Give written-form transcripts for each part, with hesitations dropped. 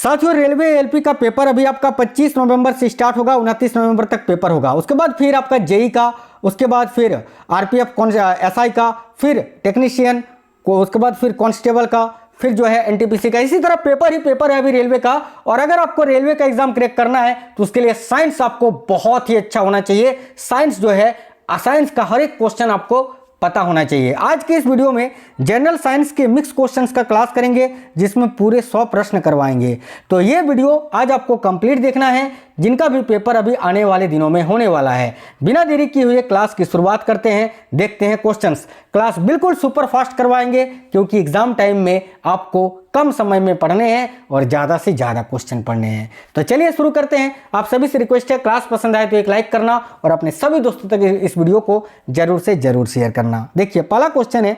साथियों railway LP का paper अभी आपका 25 नवंबर से स्टार्ट होगा, 29 नवंबर तक पेपर होगा। उसके बाद फिर आपका जेई का, उसके बाद फिर आरपीएफ एसआई का, फिर टेक्नीशियन को, उसके बाद फिर कांस्टेबल का, फिर जो है एनटीपीसी का। इसी तरह पेपर ही पेपर है अभी रेलवे का। और अगर आपको रेलवे का एग्जाम क्रैक करना है तो उसके लिए साइंस आपको बहुत ही अच्छा होना चाहिए। साइंस जो है, साइंस का हर एक क्वेश्चन आपको पता होना चाहिए। आज के इस वीडियो में जनरल साइंस के मिक्स क्वेश्चंस का क्लास करेंगे, जिसमें पूरे 100 प्रश्न करवाएंगे। तो ये वीडियो आज आपको कंप्लीट देखना है, जिनका भी पेपर अभी आने वाले दिनों में होने वाला है। बिना देरी किए हुए क्लास की शुरुआत करते हैं, देखते हैं क्वेश्चंस। क्लास बिल्कुल सुपर फास्ट करवाएंगे, क्योंकि एग्जाम टाइम में आपको कम समय में पढ़ने हैं और ज़्यादा से ज़्यादा क्वेश्चन पढ़ने हैं। तो चलिए शुरू करते हैं। आप सभी से रिक्वेस्ट है, क्लास पसंद आए तो एक लाइक करना और अपने सभी दोस्तों तक इस वीडियो को जरूर से जरूर शेयर करना। देखिए पहला क्वेश्चन है,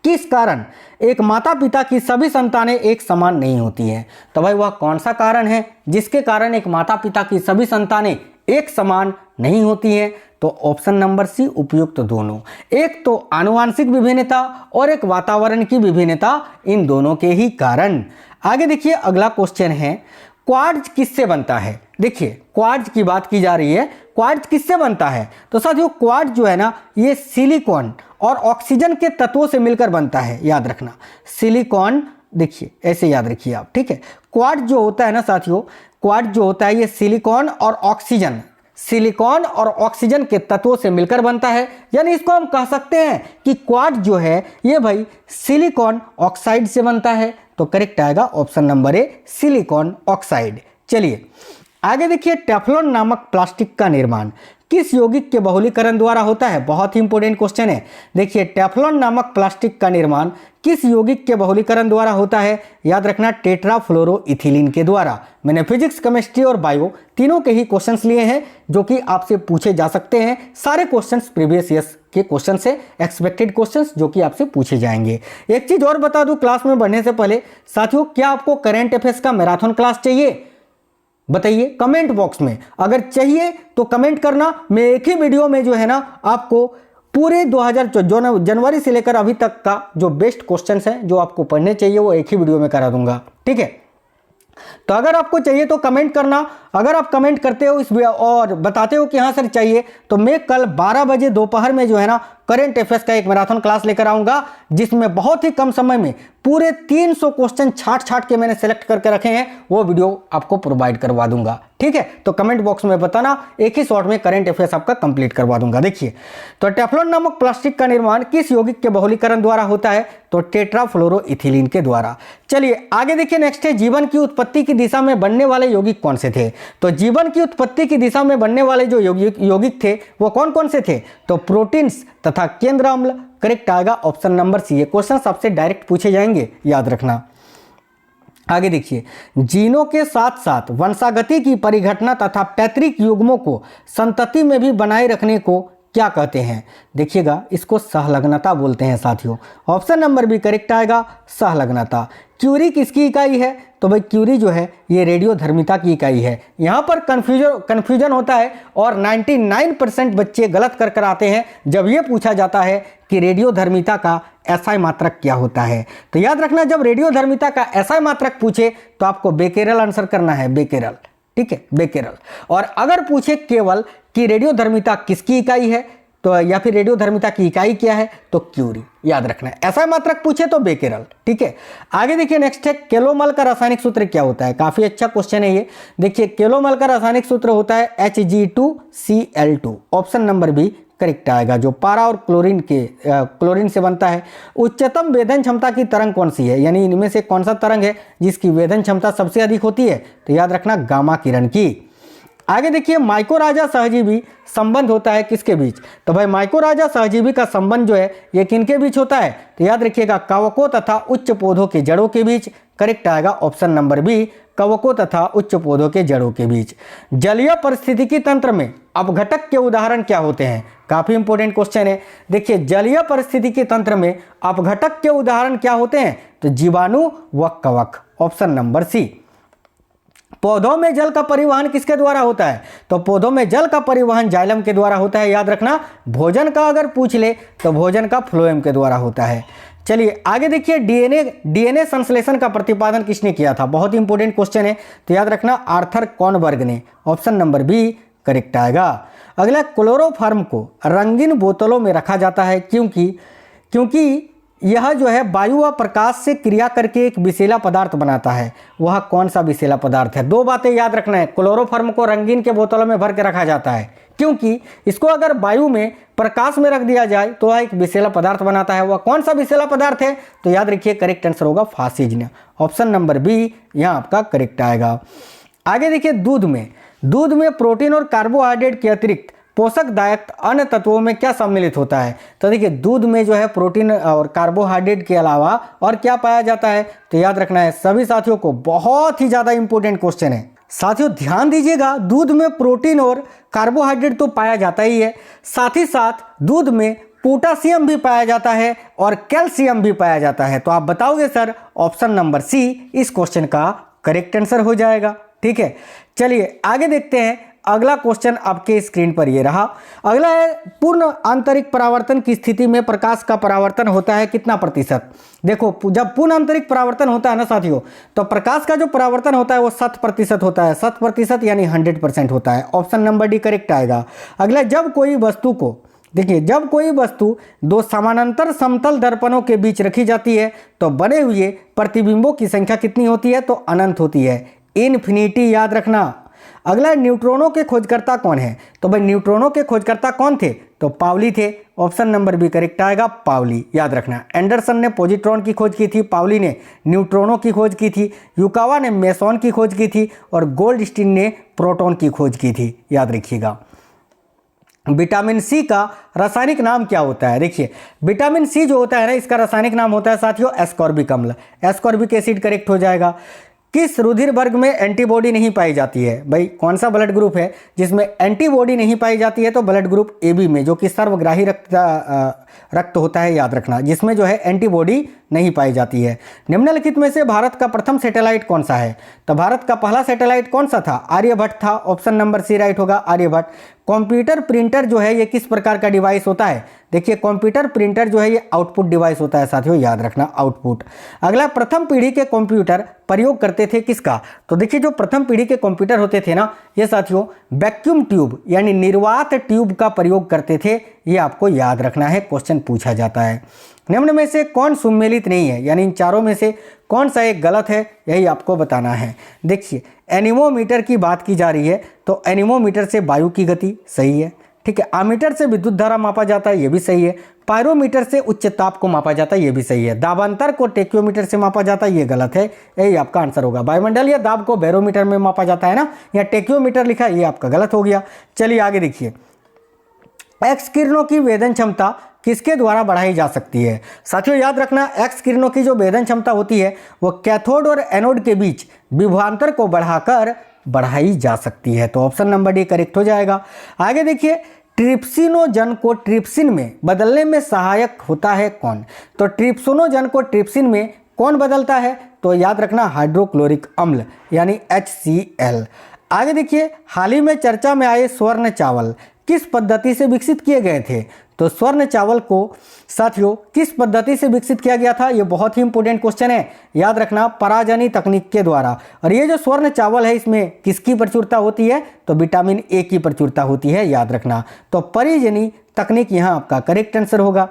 किस कारण एक माता पिता की सभी संतानें एक समान नहीं होती हैं? तो भाई वह कौन सा कारण है जिसके कारण एक माता पिता की सभी संतानें एक समान नहीं होती हैं? तो ऑप्शन नंबर सी, उपयुक्त दोनों। एक तो आनुवांशिक विभिन्नता और एक वातावरण की विभिन्नता, इन दोनों के ही कारण। आगे देखिए अगला क्वेश्चन है, क्वार्ट्ज किससे बनता है? देखिए क्वार्ट्ज की बात की जा रही है, क्वार्ट्ज किससे बनता है? तो साथियों क्वार्ट्ज जो है ना, ये सिलिकॉन और ऑक्सीजन के तत्वों से मिलकर बनता है, याद रखना। सिलिकॉन, देखिए ऐसे याद रखिए आप, ठीक है। क्वार्ट्ज जो होता है ना साथियों, क्वार्ट्ज जो होता है ये सिलिकॉन और ऑक्सीजन, सिलिकॉन और ऑक्सीजन के तत्वों से मिलकर बनता है। यानी इसको हम कह सकते हैं कि क्वार्ट्ज जो है ये भाई सिलिकॉन ऑक्साइड से बनता है। तो करेक्ट आएगा option number A, silicon oxide. चलिए आगे देखिए, टेफ्लॉन नामक प्लास्टिक का निर्माण किस यौगिक के बहुलीकरण द्वारा होता है? बहुत ही इंपॉर्टेंट क्वेश्चन है। देखिए टेफ्लॉन नामक प्लास्टिक का निर्माण किस यौगिक के बहुलीकरण द्वारा होता है? याद रखना, टेट्राफ्लोरोइथिलीन के द्वारा। मैंने फिजिक्स, केमिस्ट्री और बायो तीनों के ही क्वेश्चंस लिए हैं, जो कि आपसे पूछे जा सकते हैं। सारे क्वेश्चंस प्रीवियस ईयर्स के क्वेश्चन से, एक्सपेक्टेड क्वेश्चंस जो कि आपसे पूछे जाएंगे। एक चीज और बता दूं क्लास में बढ़ने से पहले साथियों, क्या आपको करंट अफेयर्स का मैराथन क्लास चाहिए? बताइए कमेंट बॉक्स में। अगर चाहिए तो कमेंट करना, मैं एक ही वीडियो में जो है ना आपको पूरे 2000 जनवरी से लेकर अभी तक का जो बेस्ट क्वेश्चंस हैं जो आपको पढ़ने चाहिए, वो एक ही वीडियो में करा दूंगा, ठीक है। तो अगर आपको चाहिए तो कमेंट करना। अगर आप कमेंट करते हो इस और बताते हो कि हाँ सर चाहिए, तो मैं कल 12 बजे दोपहर में जो है ना करंट अफेयर्स का एक मैराथन क्लास लेकर आऊंगा, जिसमें बहुत ही कम समय में पूरे 300 क्वेश्चन छाट के मैंने सेलेक्ट करके रखे हैं, वो वीडियो आपको प्रोवाइड करवा दूंगा, ठीक है। तो कमेंट बॉक्स में बताना, एक ही शॉट में करंट अफेयर्स आपका कंप्लीट करवा दूंगा। देखिए तो टेफ्लॉन नामक प्लास्टिक का निर्माण किस यौगिक के बहुलीकरण द्वारा होता है? तो टेट्राफ्लोरोइथिलीन के द्वारा। चलिए आगे देखिए, नेक्स्ट है, जीवन की उत्पत्ति की दिशा में बनने वाले यौगिक कौन से थे? तो जीवन की उत्पत्ति की दिशा में बनने वाले जो यौगिक थे वो कौन कौन से थे? तो प्रोटीन्स तथा केंद्र अम्ल। करेक्ट आएगा ऑप्शन नंबर सी। ये क्वेश्चन आपसे डायरेक्ट पूछे जाएंगे, याद रखना। आगे देखिए, जीनों के साथ साथ वंशागति की परिघटना तथा पैतृक युग्मों को संतति में भी बनाए रखने को क्या कहते हैं? देखिएगा, इसको सहलग्नता बोलते हैं साथियों। ऑप्शन नंबर बी करेक्ट आएगा, सहलग्नता। क्यूरी किसकी इकाई है? तो भाई क्यूरी जो है ये रेडियोधर्मिता की इकाई है। यहाँ पर कन्फ्यूजन होता है और 99% बच्चे गलत कर आते हैं जब ये पूछा जाता है कि रेडियोधर्मिता का एसआई मात्रक क्या होता है। तो याद रखना, जब रेडियोधर्मिता का एसआई मात्रक पूछे तो आपको बेकेरल आंसर करना है, बेकेरल, ठीक है, बेकेरल। और अगर पूछे केवल कि रेडियोधर्मिता किसकी इकाई है, तो या फिर रेडियोधर्मिता की इकाई क्या है, तो क्यूरी, याद रखना है। ऐसा मात्रक पूछे तो बेकेरल, ठीक है। आगे देखिए, नेक्स्ट है, केलोमल का रासायनिक सूत्र क्या होता है? काफी अच्छा क्वेश्चन है ये। देखिए केलोमल का रासायनिक सूत्र होता है Hg2Cl2। Option number B correct आएगा, जो पारा और क्लोरीन से बनता है। उच्चतम वेधन क्षमता की तरंग कौन सी है? यानी इनमें से कौन सा तरंग है जिसकी वेधन क्षमता सबसे अधिक होती है? तो याद रखना, गामा किरण की। आगे देखिए, माइकोराजा सहजीवी संबंध होता है किसके बीच? तो भाई माइकोराजा सहजीवी का संबंध जो है ये किनके बीच होता है? तो याद रखिएगा, कवकों तथा उच्च पौधों के जड़ों के बीच। करेक्ट आएगा ऑप्शन नंबर बी, कवकों तथा उच्च पौधों के जड़ों के बीच। जलीय पारिस्थितिकी तंत्र में अपघटक के उदाहरण क्या होते हैं? काफी इंपॉर्टेंट क्वेश्चन है। देखिए जलीय पारिस्थितिकी तंत्र में अपघटक के उदाहरण क्या होते हैं? तो जीवाणु व कवक। Option number C. पौधों में जल का परिवहन किसके द्वारा होता है? तो पौधों में जल का परिवहन जाइलम के द्वारा होता है, याद रखना। भोजन का अगर पूछ ले तो भोजन का फ्लोएम के द्वारा होता है। चलिए आगे देखिए, डीएनए संश्लेषण का प्रतिपादन किसने किया था? बहुत ही इंपॉर्टेंट क्वेश्चन है, तो याद रखना आर्थर कॉनबर्ग ने। ऑप्शन नंबर बी करेक्ट आएगा। अगला, क्लोरोफॉर्म को रंगीन बोतलों में रखा जाता है क्योंकि यह जो है वायु व प्रकाश से क्रिया करके एक विषैला पदार्थ बनाता है। वह कौन सा विषैला पदार्थ है? दो बातें याद रखना है। क्लोरोफॉर्म को रंगीन के बोतलों में भर के रखा जाता है क्योंकि इसको अगर वायु में प्रकाश में रख दिया जाए तो वह एक विषैला पदार्थ बनाता है। वह कौन सा विषैला पदार्थ है? तो याद रखिए करेक्ट आंसर होगा फासिज्न। ऑप्शन नंबर बी यहाँ आपका करेक्ट आएगा। आगे देखिए, दूध में प्रोटीन और कार्बोहाइड्रेट के अतिरिक्त पोषकदायक अन्य तत्वों में क्या सम्मिलित होता है? तो देखिए, दूध में जो है प्रोटीन और कार्बोहाइड्रेट के अलावा और क्या पाया जाता है? तो याद रखना है सभी साथियों को, बहुत ही ज़्यादा इंपॉर्टेंट क्वेश्चन है। साथियों ध्यान दीजिएगा, दूध में प्रोटीन और कार्बोहाइड्रेट तो पाया जाता ही है, साथ ही साथ दूध में पोटासियम भी पाया जाता है और कैल्शियम भी पाया जाता है। तो आप बताओगे सर, ऑप्शन नंबर सी इस क्वेश्चन का करेक्ट आंसर हो जाएगा। ठीक है, चलिए आगे देखते हैं। अगला क्वेश्चन आपके स्क्रीन पर ये रहा। अगला है, पूर्ण आंतरिक परावर्तन की स्थिति में प्रकाश का परावर्तन होता है कितना प्रतिशत? देखो, जब पूर्ण आंतरिक परावर्तन होता है ना साथियों, तो प्रकाश का जो परावर्तन होता है वो 7% होता है। 7% यानी 100% होता है। ऑप्शन नंबर डी करेक्ट आएगा। अगला, जब कोई वस्तु दो समानांतर समतल दर्पणों के बीच रखी जाती है तो बने हुए प्रतिबिंबों की संख्या कितनी होती है? तो अनंत होती है, इन्फिनिटी, याद रखना। अगला, न्यूट्रॉनों के खोजकर्ता कौन है? तो भाई न्यूट्रॉनों के खोजकर्ता कौन थे? तो पाउली थे। ऑप्शन नंबर बी करेक्ट आएगा, पाउली, याद रखना। एंडरसन ने पॉजिट्रॉन की खोज की थी, पाउली ने न्यूट्रॉनों की खोज की थी, युकावा ने मेसॉन की खोज की थी और गोल्डस्टीन ने प्रोटॉन की खोज की थी, याद रखिएगा। विटामिन सी का रासायनिक नाम क्या होता है? देखिए, विटामिन सी जो होता है ना, इसका रासायनिक नाम होता है साथियों एस्कॉर्बिक अम्ल। एस्कॉर्बिक एसिड करेक्ट हो जाएगा। किस रुधिर वर्ग में एंटीबॉडी नहीं पाई जाती है? भाई कौन सा ब्लड ग्रुप है जिसमें एंटीबॉडी नहीं पाई जाती है? तो ब्लड ग्रुप ए बी में, जो कि सर्वग्राही रक्त होता है, याद रखना, जिसमें जो है एंटीबॉडी नहीं पाई जाती है। निम्नलिखित में से भारत का प्रथम सैटेलाइट कौन सा है? तो भारत का पहला सैटेलाइट कौन सा था? आर्यभट्ट था। ऑप्शन नंबर सी राइट होगा, आर्यभट्ट। कंप्यूटर प्रिंटर जो है ये किस प्रकार का डिवाइस होता है? देखिए, कंप्यूटर प्रिंटर जो है ये आउटपुट डिवाइस होता है साथियों, याद रखना, आउटपुट। अगला, प्रथम पीढ़ी के कंप्यूटर प्रयोग करते थे किसका? तो देखिए, जो प्रथम पीढ़ी के कंप्यूटर होते थे ना ये साथियों, वैक्यूम ट्यूब यानी निर्वात ट्यूब का प्रयोग करते थे। ये आपको याद रखना है, क्वेश्चन पूछा जाता है। निम्न में से कौन सुमेलित नहीं है, यानी इन चारों में से कौन सा एक गलत है, यही आपको बताना है। देखिए, एनीमोमीटर की बात की जा रही है, तो एनीमोमीटर से वायु की गति सही है। ठीक है, आमीटर से विद्युत धारा मापा जाता है, ये भी सही है। पायरोमीटर से उच्च ताप को मापा जाता है, ये भी सही है। दाबांतर को टेक्योमीटर से मापा जाता है, ये गलत है, यही आपका आंसर होगा। वायुमंडलीय दाब को बैरोमीटर में मापा जाता है ना, या टेक्योमीटर लिखा है, ये आपका गलत हो गया। चलिए आगे देखिए, एक्स किरणों की वेदन क्षमता किसके द्वारा बढ़ाई जा सकती है? साथियों याद रखना, एक्स किरणों की जो वेदन क्षमता होती है वो कैथोड और एनोड के बीच विभवांतर को बढ़ाकर बढ़ाई जा सकती है। तो ऑप्शन नंबर डी करेक्ट हो जाएगा। आगे देखिए, ट्रिप्सिनोजन को ट्रिप्सिन में बदलने में सहायक होता है कौन? तो ट्रिप्सिनोजन को ट्रिप्सिन में कौन बदलता है? तो याद रखना हाइड्रोक्लोरिक अम्ल यानी HCl। आगे देखिए, हाल ही में चर्चा में आए स्वर्ण चावल किस पद्धति से विकसित किए गए थे? तो स्वर्ण चावल को साथियों किस पद्धति से विकसित किया गया था? ये बहुत ही इंपॉर्टेंट क्वेश्चन है, याद रखना, पराजनी तकनीक के द्वारा। और ये जो स्वर्ण चावल है इसमें किसकी प्रचुरता होती है? तो विटामिन ए की प्रचुरता होती है, याद रखना। तो परिजनी तकनीक यहाँ आपका करेक्ट आंसर होगा।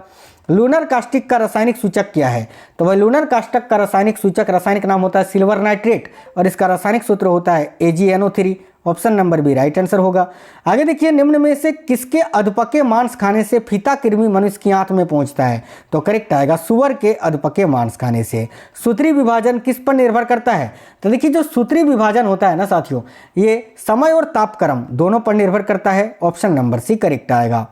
लूनर कास्टिक का रासायनिक सूचक क्या है? तो वह लूनर कास्टिक का रासायनिक सूचक, रासायनिक नाम होता है सिल्वर नाइट्रेट और इसका रासायनिक सूत्र होता है AgNO3। Option number B right answer होगा। आगे देखिए, निम्न में से किसके अधपके मांस खाने से फीता कृमि मनुष्य की आंत में पहुंचता है? तो करेक्ट आएगा सुअर के अधपके मांस खाने से। सूत्री विभाजन किस पर निर्भर करता है? तो देखिए, जो सूत्री विभाजन होता है ना साथियों, ये समय और तापक्रम दोनों पर निर्भर करता है। ऑप्शन नंबर सी करेक्ट आएगा।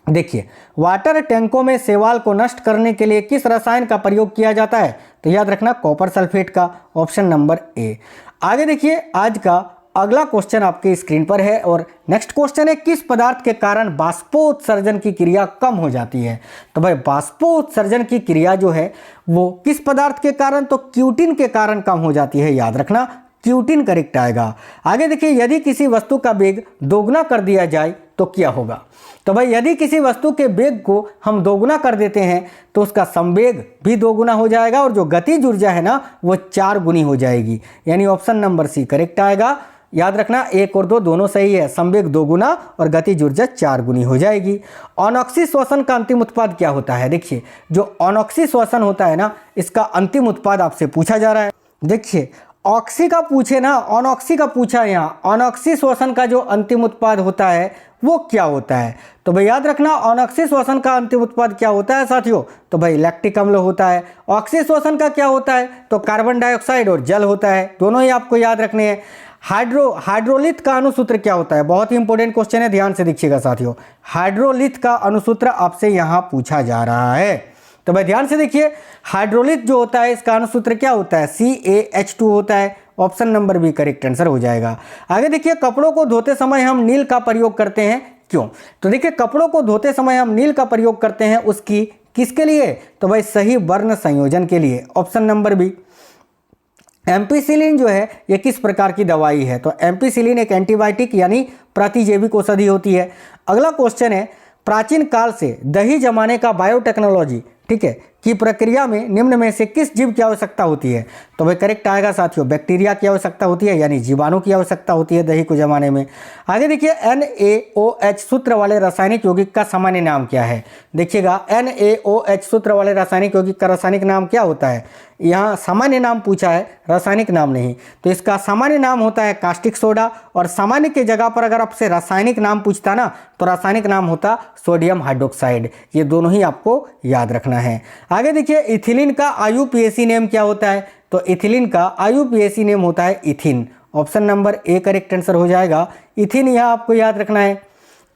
देखिए, वाटर टैंकों में शैवाल को नष्ट करने के लिए किस रसायन का प्रयोग किया जाता है? तो याद रखना कॉपर सल्फेट का। Option number A. आगे देखिए, आज का अगला क्वेश्चन आपके स्क्रीन पर है और नेक्स्ट क्वेश्चन है, किस पदार्थ के कारण बाष्पोत्सर्जन की क्रिया कम हो जाती है? तो भाई बाष्पोत्सर्जन की क्रिया जो है वो किस पदार्थ के कारण? तो क्यूटिन के कारण कम हो जाती है, याद रखना, क्यूटिन करेक्ट आएगा। आगे देखिए, यदि किसी वस्तु का वेग दोगुना कर दिया जाए तो क्या होगा? तो भाई यदि किसी वस्तु के वेग को हम दोगुना कर देते हैं तो उसका संवेग भी दोगुना हो जाएगा और जो गतिज ऊर्जा है ना वो 4 गुनी हो जाएगी, यानी ऑप्शन नंबर सी करेक्ट आएगा। याद रखना 1 और 2 दोनों सही है, संवेग दोगुना और गतिज ऊर्जा 4 गुनी हो जाएगी। अनोक्सी श्वसन का अंतिम उत्पाद क्या होता है? देखिए जो अनोक्सी श्वसन होता है ना इसका अंतिम उत्पाद आपसे पूछा जा रहा है। देखिए ऑक्सी का पूछे ना, अनोक्सी का पूछा है यहाँ, अनोक्सी श्वसन का जो अंतिम उत्पाद होता है वो क्या होता है? तो भाई याद रखना अनोक्सी श्वसन का अंतिम उत्पाद क्या होता है साथियों? तो भाई लैक्टिक अम्ल होता है। ऑक्सी श्वसन का क्या होता है? तो कार्बन डाइऑक्साइड और जल होता है, दोनों ही आपको याद रखने हैं। हाइड्रोलिथ का अणुसूत्र क्या होता है? बहुत ही इंपॉर्टेंट क्वेश्चन है, ध्यान से देखिएगा साथियों। हाइड्रोलिथ का अणुसूत्र आपसे यहाँ पूछा जा रहा है, तो भाई ध्यान से देखिए। हाइड्रोलिथ जो होता है इसका अणुसूत्र क्या होता है? CaH2 होता है। Option number B correct answer हो जाएगा। आगे देखिए कपड़ों को धोते समय हम नील का प्रयोग करते हैं, क्यों? तो देखिए कपड़ों को धोते समय हम नील का प्रयोग करते हैं उसकी किसके लिए? तो भाई सही वर्ण संयोजन के लिए। Option number B. एम्पिसिलिन जो है ये किस प्रकार की दवाई है? तो एम्पिसिलिन एक एंटीबायोटिक यानी प्रतिजैविक औषधि होती है। अगला क्वेश्चन है प्राचीन काल से दही जमाने का बायोटेक्नोलॉजी, ठीक है, की प्रक्रिया में निम्न में से किस जीव की आवश्यकता होती है? तो भाई करेक्ट आएगा साथियों, बैक्टीरिया की आवश्यकता होती है, यानी जीवाणु की आवश्यकता होती है दही को जमाने में। आगे देखिए NaOH सूत्र वाले रासायनिक यौगिक का सामान्य नाम क्या है? देखिएगा NaOH सूत्र वाले रासायनिक यौगिक का रासायनिक नाम क्या होता है? यहाँ सामान्य नाम पूछा है, रासायनिक नाम नहीं, तो इसका सामान्य नाम होता है कास्टिक सोडा। और सामान्य के जगह पर अगर आपसे रासायनिक नाम पूछता ना तो रासायनिक नाम होता सोडियम हाइड्रोक्साइड। ये दोनों ही आपको याद रखना है। आगे देखिए इथिलीन का IUPAC नेम क्या होता है? तो इथिलीन का IUPAC नेम होता है इथिन। Option number A correct answer हो जाएगा, इथिन यहाँ आपको याद रखना है।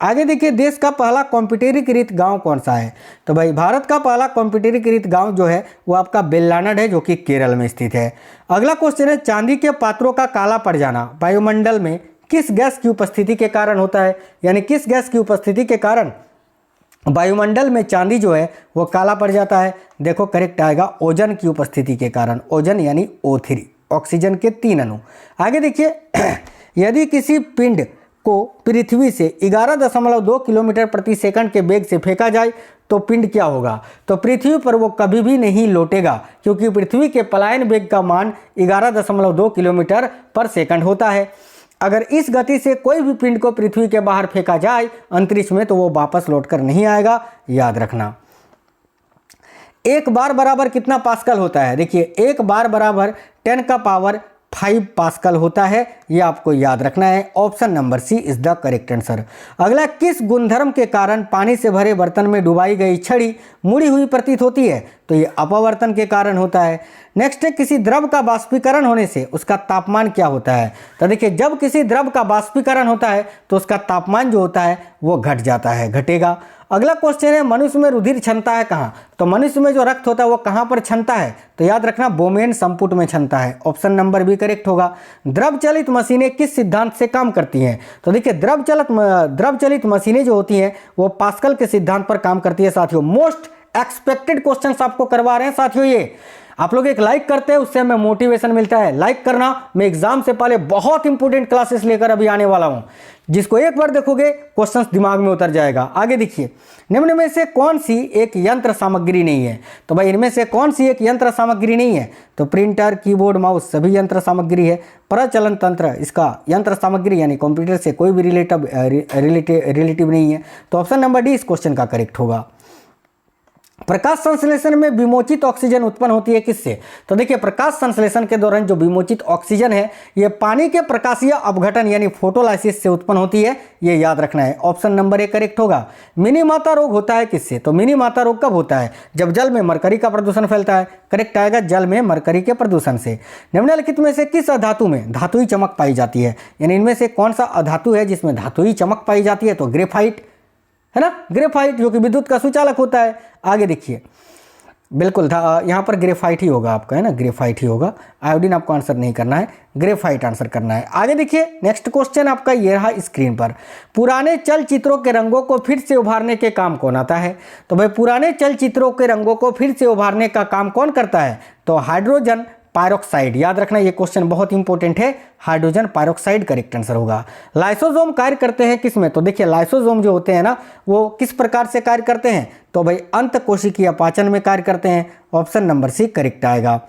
आगे देखिए देश का पहला कंप्यूटरीकृत गांव कौन सा है? तो भाई भारत का पहला कंप्यूटरीकृत गांव जो है वो आपका बेल्लानाड है, जो कि केरल में स्थित है। अगला क्वेश्चन है चांदी के पात्रों का काला पड़ जाना वायुमंडल में किस गैस की उपस्थिति के कारण होता है? यानी किस गैस की उपस्थिति के कारण वायुमंडल में चांदी जो है वो काला पड़ जाता है? देखो करेक्ट आएगा ओजोन की उपस्थिति के कारण। ओजोन यानी O3, ऑक्सीजन के 3 अणु। आगे देखिए यदि किसी पिंड को पृथ्वी से 11.2 किलोमीटर प्रति सेकंड के वेग से फेंका जाए तो पिंड क्या होगा? तो पृथ्वी पर वो कभी भी नहीं लौटेगा, क्योंकि पृथ्वी के पलायन वेग का मान 11.2 किलोमीटर पर सेकंड होता है। अगर इस गति से कोई भी पिंड को पृथ्वी के बाहर फेंका जाए अंतरिक्ष में तो वो वापस लौटकर नहीं आएगा, याद रखना। एक बार बराबर कितना पास्कल होता है? देखिए एक बार बराबर 10⁵ पास्कल होता है, ये आपको याद रखना है। Option number C is the correct answer. अगला किस गुणधर्म के कारण पानी से भरे बर्तन में डुबाई गई छड़ी मुड़ी हुई प्रतीत होती है? तो ये अपवर्तन के कारण होता है। नेक्स्ट है किसी द्रव का बाष्पीकरण होने से उसका तापमान क्या होता है? तो देखिए जब किसी द्रव का बाष्पीकरण होता है तो उसका तापमान जो होता है वो घट जाता है, घटेगा। अगला क्वेश्चन है मनुष्य में रुधिर क्षमता है कहाँ? तो मनुष्य में जो रक्त होता है वो कहाँ पर क्षमता है? तो याद रखना बोमेन संपुट में क्षमता है। ऑप्शन नंबर बी करेक्ट होगा। द्रव चलित मशीनें किस सिद्धांत से काम करती हैं? तो देखिए द्रव चलित मशीनें जो होती हैं वो पास्कल के सिद्धांत पर काम करती है साथियों। मोस्ट एक्सपेक्टेड क्वेश्चंस आपको करवा रहे हैं साथियों। ये आप लोग एक लाइक करते हैं उससे हमें मोटिवेशन मिलता है। लाइक करना, मैं एग्जाम से पहले बहुत इंपॉर्टेंट क्लासेस लेकर अभी आने वाला हूं, जिसको एक बार देखोगे क्वेश्चंस दिमाग में उतर जाएगा। आगे देखिए निम्न में से कौन सी एक यंत्र सामग्री नहीं है? तो भाई इनमें से कौन सी एक यंत्र सामग्री नहीं है? तो प्रिंटर, कीबोर्ड, माउस सभी यंत्र सामग्री है। प्रचलन तंत्र इसका यंत्र सामग्री यानी कंप्यूटर से कोई भी रिलेटिव नहीं है। तो ऑप्शन नंबर डी इस क्वेश्चन का करेक्ट होगा। प्रकाश संश्लेषण में विमोचित ऑक्सीजन उत्पन्न होती है किससे? तो देखिए प्रकाश संश्लेषण के दौरान जो विमोचित ऑक्सीजन है ये पानी के प्रकाशीय अपघटन यानी फोटोलाइसिस से उत्पन्न होती है, ये याद रखना है। ऑप्शन नंबर ए करेक्ट होगा। मिनीमाता रोग होता है किससे? तो मिनीमाता रोग कब होता है? जब जल में मरकरी का प्रदूषण फैलता है। करेक्ट आएगा जल में मरकरी के प्रदूषण से। निम्नलिखित में से किस अधातु में धातुई चमक पाई जाती है? यानी इनमें से कौन सा अधातु है जिसमें धातुई चमक पाई जाती है? तो ग्रेफाइट है ना, ग्रेफाइट जो कि विद्युत का सुचालक होता है। आगे देखिए बिल्कुल यहाँ पर ग्रेफाइट ही होगा आपका, है ना, ग्रेफाइट ही होगा। आयोडीन आपको आंसर नहीं करना है, ग्रेफाइट आंसर करना है। आगे देखिए नेक्स्ट क्वेश्चन आपका ये रहा स्क्रीन पर। पुराने चलचित्रों के रंगों को फिर से उभारने के काम कौन आता है? तो भाई पुराने चलचित्रों के रंगों को फिर से उभारने का काम कौन करता है? तो हाइड्रोजन पायरोक्साइड। याद रखना ये क्वेश्चन बहुत इंपॉर्टेंट है, हाइड्रोजन पायरोक्साइड करेक्ट आंसर होगा। लाइसोसोम कार्य करते हैं किसमें, तो देखिए लाइसोसोम जो होते हैं ना वो किस प्रकार से कार्य करते हैं, तो भाई अंतकोशिकीय पाचन में कार्य करते हैं। ऑप्शन नंबर सी करेक्ट आएगा।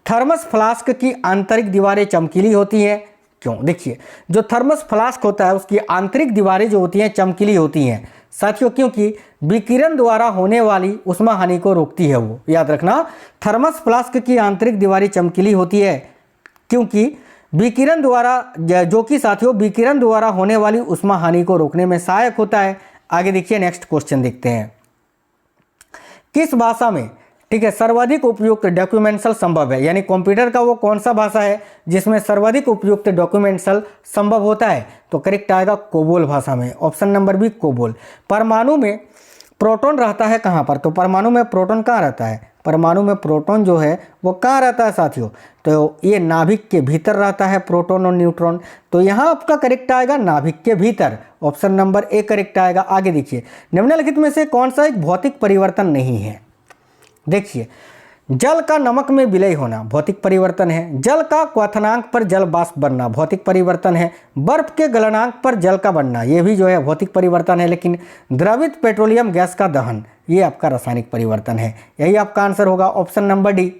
थर्मस फ्लास्क की आंतरिक दीवारें चमकीली होती हैं, क्यों, देखिए जो थर्मस फ्लास्क होता है उसकी आंतरिक दीवारें जो होती हैं चमकीली होती हैं साथियों, क्योंकि विकिरण द्वारा होने वाली उष्मा हानि को रोकती है वो। याद रखना थर्मस फ्लास्क की आंतरिक दीवारें चमकीली होती है क्योंकि विकिरण द्वारा जो कि साथियों विकिरण द्वारा होने वाली उष्मा हानि को रोकने में सहायक होता है। आगे देखिए नेक्स्ट क्वेश्चन देखते हैं। किस भाषा में, ठीक है, सर्वाधिक उपयुक्त डॉक्यूमेंटल संभव है, यानी कंप्यूटर का वो कौन सा भाषा है जिसमें सर्वाधिक उपयुक्त डॉक्यूमेंटल संभव होता है, तो करेक्ट आएगा कोबोल भाषा में। Option number B COBOL. परमाणु में प्रोटॉन रहता है कहाँ पर, तो परमाणु में प्रोटॉन कहाँ रहता है, परमाणु में प्रोटॉन जो है वो कहाँ रहता है साथियों, तो ये नाभिक के भीतर रहता है प्रोटॉन और न्यूट्रॉन, तो यहाँ आपका करेक्ट आएगा नाभिक के भीतर। ऑप्शन नंबर ए करेक्ट आएगा। आगे देखिए निम्नलिखित में से कौन सा एक भौतिक परिवर्तन नहीं है, देखिए जल का नमक में विलय होना भौतिक परिवर्तन है, जल का क्वथनांक पर जल वाष्प बनना भौतिक परिवर्तन है, बर्फ के गलनांक पर जल का बनना ये भी जो है भौतिक परिवर्तन है, लेकिन द्रवित पेट्रोलियम गैस का दहन ये आपका रासायनिक परिवर्तन है। यही आपका आंसर होगा ऑप्शन नंबर डी।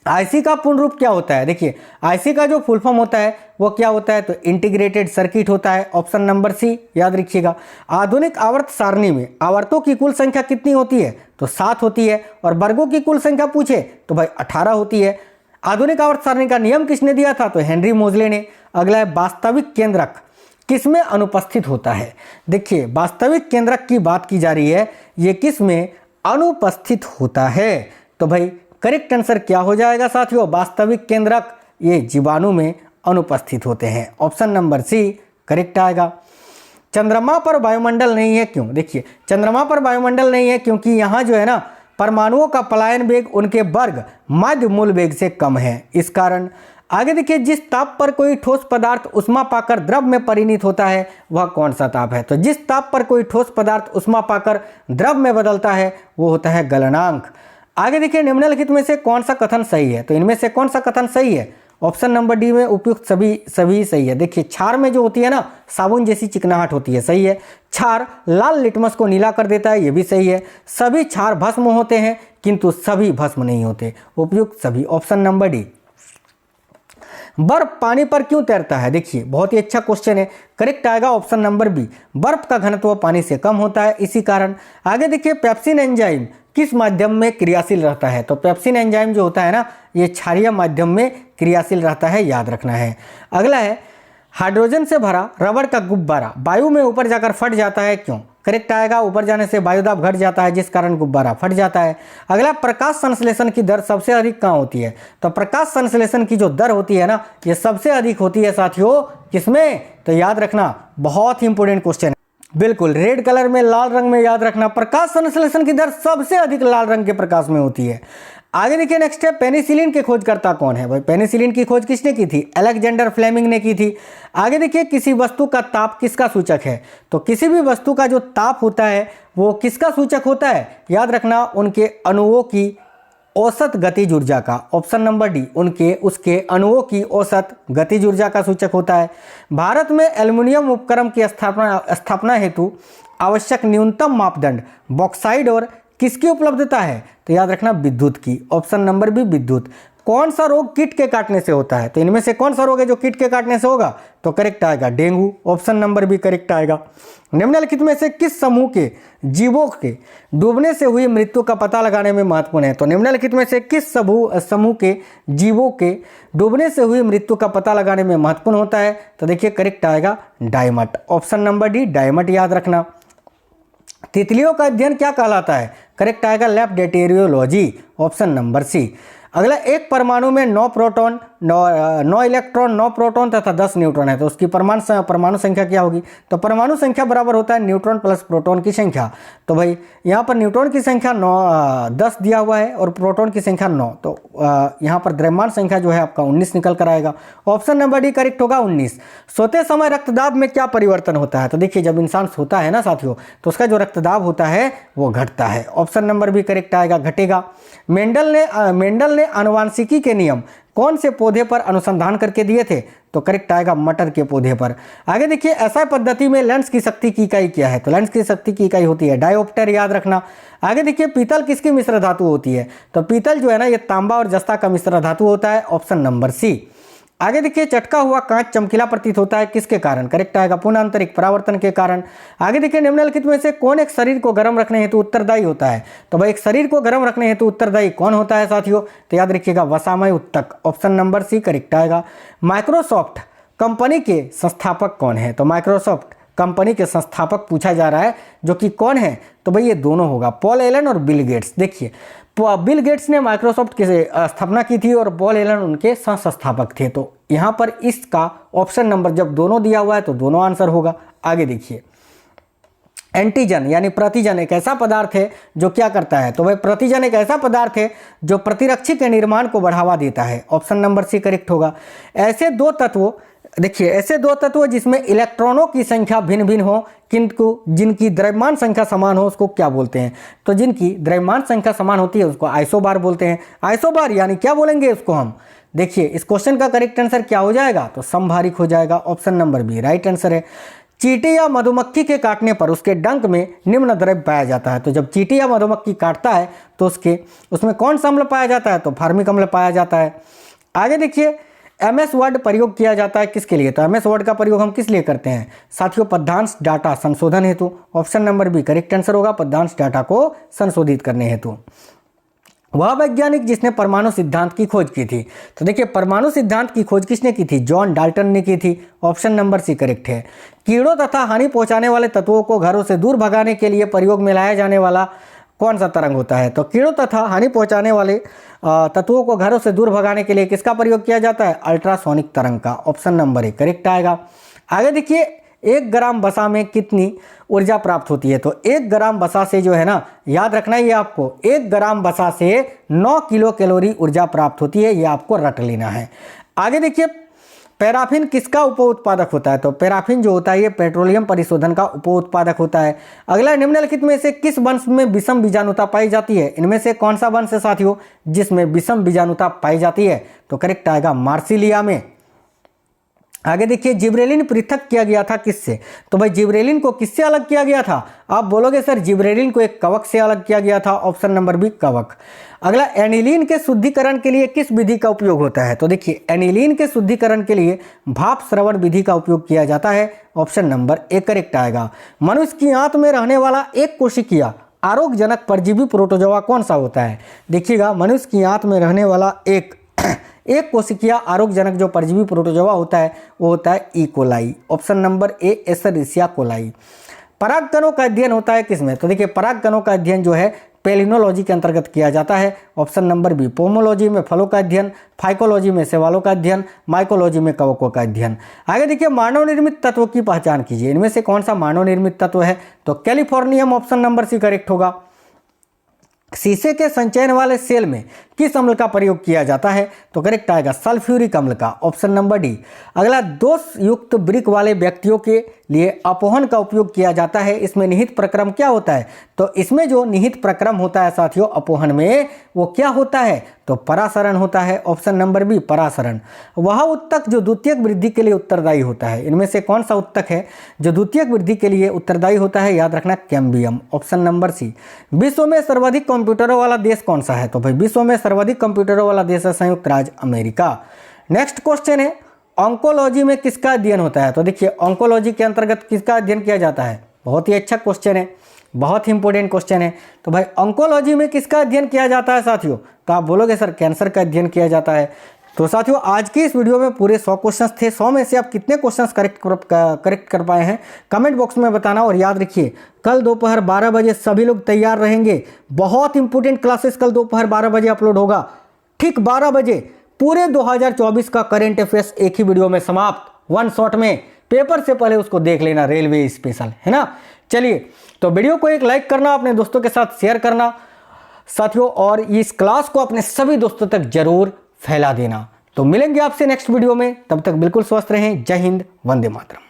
आईसी का पूर्ण रूप क्या होता है, देखिए आईसी का जो फुल फॉर्म होता है वो क्या होता है, तो इंटीग्रेटेड सर्किट होता है। ऑप्शन नंबर सी याद रखिएगा। आधुनिक आवर्त सारणी में आवर्तों की कुल संख्या कितनी होती है, तो 7 होती है, और वर्गों की कुल संख्या पूछे तो भाई 18 होती है। आधुनिक आवर्त सारणी का नियम किसने दिया था, तो हेनरी मोजले ने। अगला है वास्तविक केंद्रक किसमें अनुपस्थित होता है, देखिए वास्तविक केंद्रक की बात की जा रही है, ये किसमें अनुपस्थित होता है, तो भाई करेक्ट आंसर क्या हो जाएगा साथियों, वास्तविक केंद्रक ये जीवाणु में अनुपस्थित होते हैं। ऑप्शन नंबर सी करेक्ट आएगा। चंद्रमा पर वायुमंडल नहीं है, क्यों, देखिए चंद्रमा पर वायुमंडल नहीं है क्योंकि यहाँ जो है ना परमाणुओं का पलायन वेग उनके वर्ग मध्य मूल वेग से कम है, इस कारण। आगे देखिए जिस ताप पर कोई ठोस पदार्थ उष्मा पाकर द्रव में परिणत होता है वह कौन सा ताप है, तो जिस ताप पर कोई ठोस पदार्थ उष्मा पाकर द्रव में बदलता है वो होता है गलनांक। आगे देखिए निम्नलिखित में से कौन सा कथन सही है, तो इनमें से कौन सा कथन सही है, ऑप्शन नंबर डी में उपयुक्त सभी सही है। देखिए क्षार में जो होती है ना साबुन जैसी चिकनाहट होती है, सही है। क्षार लाल लिटमस को नीला कर देता है, ये भी सही है। सभी क्षार भस्म होते हैं किंतु सभी भस्म नहीं होते, उपयुक्त सभी। Option number D. बर्फ पानी पर क्यों तैरता है, देखिए बहुत ही अच्छा क्वेश्चन है, करेक्ट आएगा ऑप्शन नंबर बी। बर्फ का घनत्व पानी से कम होता है इसी कारण। आगे देखिए पेप्सिन एंजाइम किस माध्यम में क्रियाशील रहता है, तो पेप्सिन एंजाइम जो होता है ना ये क्षारीय माध्यम में क्रियाशील रहता है, याद रखना है। अगला है हाइड्रोजन से भरा रबड़ का गुब्बारा वायु में ऊपर जाकर फट जाता है, क्यों, करेक्ट आएगा ऊपर जाने से वायुदाब घट जाता है जिस कारण गुब्बारा फट जाता है। अगला प्रकाश संश्लेषण की दर सबसे अधिक कहाँ होती है, तो प्रकाश संश्लेषण की जो दर होती है ना ये सबसे अधिक होती है साथियों किसमें, तो याद रखना बहुत ही इंपॉर्टेंट क्वेश्चन है, बिल्कुल रेड कलर में लाल रंग में याद रखना, प्रकाश संश्लेषण की दर सबसे अधिक लाल रंग के प्रकाश में होती है। आगे देखिए नेक्स्ट है पेनिसिलिन के खोजकर्ता कौन है, भाई पेनिसिलिन की खोज किसने की थी, अलेक्जेंडर फ्लेमिंग ने की थी। आगे देखिए किसी वस्तु का ताप किसका सूचक है, तो किसी भी वस्तु का जो ताप होता है वो किसका सूचक होता है, याद रखना उनके अणुओं की औसत गतिज ऊर्जा का। ऑप्शन नंबर डी उसके अणुओं की औसत गतिज ऊर्जा का सूचक होता है। भारत में एल्युमिनियम उपकरण की स्थापना हेतु आवश्यक न्यूनतम मापदंड बॉक्साइड और किसकी उपलब्धता है, तो याद रखना विद्युत की। ऑप्शन नंबर बी विद्युत। कौन सा रोग कीट के काटने से होता है, तो इनमें से कौन सा रोग है जो कीट के काटने से होगा, तो करेक्ट आएगा dengue. Option number B correct आएगा। निम्नलिखित में से किस समूह के जीवों के डूबने से हुई मृत्यु का पता लगाने में महत्वपूर्ण है, तो निम्नलिखित में से किस समूह के जीवों के डूबने से हुई मृत्यु का पता लगाने में महत्वपूर्ण होता है, तो देखिए करेक्ट आएगा डायमट। ऑप्शन नंबर डी डायमट याद रखना। तितलियों का अध्ययन क्या कहलाता है, करेक्ट आएगा लेप्डेटेरियोलॉजी। ऑप्शन नंबर सी। अगला एक परमाणु में 9 प्रोटॉन 9 इलेक्ट्रॉन, 9 प्रोटॉन तथा 10 न्यूट्रॉन है, तो उसकी परमाणु संख्या क्या होगी? तो परमाणु संख्या बराबर होता है न्यूट्रॉन प्लस प्रोटॉन की संख्या। तो भाई यहाँ पर न्यूट्रॉन की संख्या 10 दिया हुआ है और प्रोटॉन की संख्या 9, तो यहाँ पर द्रव्यमान संख्या जो है आपका 19 निकल कर आएगा। ऑप्शन नंबर डी करेक्ट होगा 19। सोते समय रक्तदाब में क्या परिवर्तन होता है? तो देखिए जब इंसान सोता है ना साथियों, तो उसका जो रक्तदाब होता है वो घटता है। ऑप्शन नंबर बी करेक्ट आएगा, घटेगा। मेंडल ने आनुवांशिकी के नियम कौन से पौधे पर अनुसंधान करके दिए थे? तो करेक्ट आएगा मटर के पौधे पर। आगे देखिए एसआई पद्धति में लेंस की शक्ति की इकाई क्या है? तो लेंस की शक्ति की इकाई होती है डायोप्टर, याद रखना। आगे देखिए पीतल किसकी मिश्र धातु होती है? तो पीतल जो है ना ये तांबा और जस्ता का मिश्र धातु होता है। Option number C. आगे देखिए चटका हुआ कांच चमकीला प्रतीत होता है, किसके कारण? करेक्ट आएगा पुनः आंतरिक परावर्तन के कारण। आगे देखिए निम्नलिखित में से कौन एक शरीर को गर्म रखने हेतु उत्तरदायी होता है? तो भाई एक शरीर को गर्म रखने हेतु उत्तरदायी कौन होता है साथियों? तो याद रखिएगा वसामय उत्तक। ऑप्शन नंबर सी करेक्ट आएगा। माइक्रोसॉफ्ट कंपनी के संस्थापक कौन है? तो माइक्रोसॉफ्ट कंपनी के संस्थापक पूछा जा रहा है, जो कि कौन है? तो भाई ये दोनों होगा, पॉल एलन और बिल गेट्स। देखिए बिल गेट्स ने माइक्रोसॉफ्ट की स्थापना की थी और पॉल एलन उनके सह संस्थापक थे। तो यहाँ पर इसका ऑप्शन नंबर जब दोनों दिया हुआ है तो दोनों आंसर होगा। आगे देखिए एंटीजन यानी प्रतिजन एक ऐसा पदार्थ है जो क्या करता है? तो भाई प्रतिजन एक ऐसा पदार्थ है जो प्रतिरक्षी के निर्माण को बढ़ावा देता है। ऑप्शन नंबर सी करेक्ट होगा। ऐसे दो तत्व जिसमें इलेक्ट्रॉनों की संख्या भिन्न भिन्न हो किंतु जिनकी द्रव्यमान संख्या समान हो उसको क्या बोलते हैं? तो जिनकी द्रव्यमान संख्या समान होती है उसको आइसोबार बोलते हैं। आइसोबार यानी क्या बोलेंगे उसको हम? देखिए इस क्वेश्चन का करेक्ट आंसर क्या हो जाएगा? तो समभारिक हो जाएगा। Option number B right answer है। चींटी या मधुमक्खी के काटने पर उसके डंक में निम्न द्रव्य पाया जाता है। तो जब चींटी या मधुमक्खी काटता है तो उसमें कौन सा अम्ल पाया जाता है? तो फार्मिक अम्ल पाया जाता है। आगे देखिए एमएस वर्ड प्रयोग किया जाता है किसके लिए? तो एमएस वर्ड का प्रयोग हम किस लिए करते हैं साथियों? पद्यांश डाटा संशोधन हेतु। Option number B correct answer होगा, पद्यांश डाटा को संशोधित करने हेतु। वह वैज्ञानिक जिसने परमाणु सिद्धांत की खोज की थी? तो देखिए परमाणु सिद्धांत की खोज किसने की थी? जॉन डाल्टन ने की थी। ऑप्शन नंबर सी करेक्ट है। कीड़ों तथा हानि पहुंचाने वाले तत्वों को घरों से दूर भगाने के लिए प्रयोग में लाया जाने वाला कौन सा तरंग होता है? तो कीड़ों तथा हानि पहुंचाने वाले तत्वों को घरों से दूर भगाने के लिए किसका प्रयोग किया जाता है? अल्ट्रासोनिक तरंग का। ऑप्शन नंबर ए करेक्ट आएगा। आगे देखिए 1 ग्राम वसा में कितनी ऊर्जा प्राप्त होती है? तो 1 ग्राम वसा से जो है ना, याद रखना ये आपको, 1 ग्राम वसा से 9 किलो कैलोरी ऊर्जा प्राप्त होती है, ये आपको रट लेना है। आगे देखिए पैराफिन किसका उप उत्पादक होता है? तो पैराफिन जो होता है ये पेट्रोलियम परिशोधन का उप उत्पादक होता है। अगला निम्नलिखित में से किस वंश में विषम बीजाणुता पाई जाती है? इनमें से कौन सा वंश है साथियों जिसमें विषम बीजाणुता पाई जाती है? तो करेक्ट आएगा मार्सिलिया में। आगे देखिए जिब्रेलिन पृथक किया गया था किससे? तो भाई जिब्रेलिन को किससे अलग किया गया था? आप बोलोगे सर जिब्रेलिन को एक कवक से अलग किया गया था। ऑप्शन नंबर बी कवक। अगला एनिलीन के शुद्धिकरण के लिए किस विधि का उपयोग होता है? तो देखिए एनिलीन के शुद्धिकरण के लिए भाप श्रवण विधि का उपयोग किया जाता है। ऑप्शन नंबर ए करेक्ट आएगा। मनुष्य की आंत में रहने वाला एक कोशिकीय आरोग्यजनक परजीवी प्रोटोजोआ कौन सा होता है? देखिएगा मनुष्य की आंत में रहने वाला एक कोशिकीय आरोग्यजनक जो परजीवी प्रोटोजोआ होता है वो होता है E coli. Option number A Escherichia coli. परागकणों का अध्ययन होता है किसमें? तो देखिए परागकणों का अध्ययन जो है पेलिनोलॉजी के अंतर्गत किया जाता है। ऑप्शन नंबर बी पोमोलॉजी में फलों का अध्ययन, फाइकोलॉजी में शैवालों का अध्ययन, माइकोलॉजी में कवकों का अध्ययन। आगे देखिए मानव निर्मित तत्वों की पहचान कीजिए। इनमें से कौन सा मानव निर्मित तत्व है? तो californium. Option number C correct होगा। शीशे के संचयन वाले सेल में किस अम्ल का प्रयोग किया जाता है? तो करेक्ट आएगा सल्फ्यूरिक अम्ल का। Option number D. अगला दोष युक्त ब्रिक वाले व्यक्तियों के लिए अपोहन का उपयोग किया जाता है। इसमें निहित प्रक्रम क्या होता है? तो इसमें जो निहित प्रक्रम होता है साथियों अपोहन में वो क्या होता है? तो परासरण होता है। ऑप्शन नंबर बी परासरण। वह उत्तक जो द्वितीयक वृद्धि के लिए उत्तरदायी होता है। इनमें से कौन सा उत्तक है जो द्वितीयक वृद्धि के लिए उत्तरदायी होता है? याद रखना कैम्बियम। ऑप्शन नंबर सी। विश्व में सर्वाधिक कंप्यूटरों वाला देश कौन सा है? तो भाई विश्व में सर्वाधिक कंप्यूटरों वाला देश है संयुक्त राज्य अमेरिका। नेक्स्ट क्वेश्चन है ऑन्कोलॉजी में किसका अध्ययन होता है? तो देखिए ऑन्कोलॉजी के अंतर्गत किसका अध्ययन किया जाता है? बहुत ही अच्छा क्वेश्चन है, बहुत ही इंपॉर्टेंट क्वेश्चन है। तो भाई ऑन्कोलॉजी में किसका अध्ययन किया जाता है साथियों? तो आप बोलोगे सर कैंसर का अध्ययन किया जाता है। तो साथियों आज की इस वीडियो में पूरे 100 क्वेश्चंस थे। 100 में से आप कितने क्वेश्चंस करेक्ट कर पाए हैं कमेंट बॉक्स में बताना। और याद रखिए कल दोपहर 12 बजे सभी लोग तैयार रहेंगे। बहुत इंपॉर्टेंट क्लासेस कल दोपहर 12 बजे अपलोड होगा। ठीक 12 बजे पूरे 2024 का करंट अफेयर्स एक ही वीडियो में समाप्त, वन शॉट में। पेपर से पहले उसको देख लेना, रेलवे स्पेशल, है ना। चलिए, तो वीडियो को एक लाइक करना, अपने दोस्तों के साथ शेयर करना साथियों, और इस क्लास को अपने सभी दोस्तों तक जरूर फैला देना। तो मिलेंगे आपसे नेक्स्ट वीडियो में, तब तक बिल्कुल स्वस्थ रहें। जय हिंद, वंदे मातरम।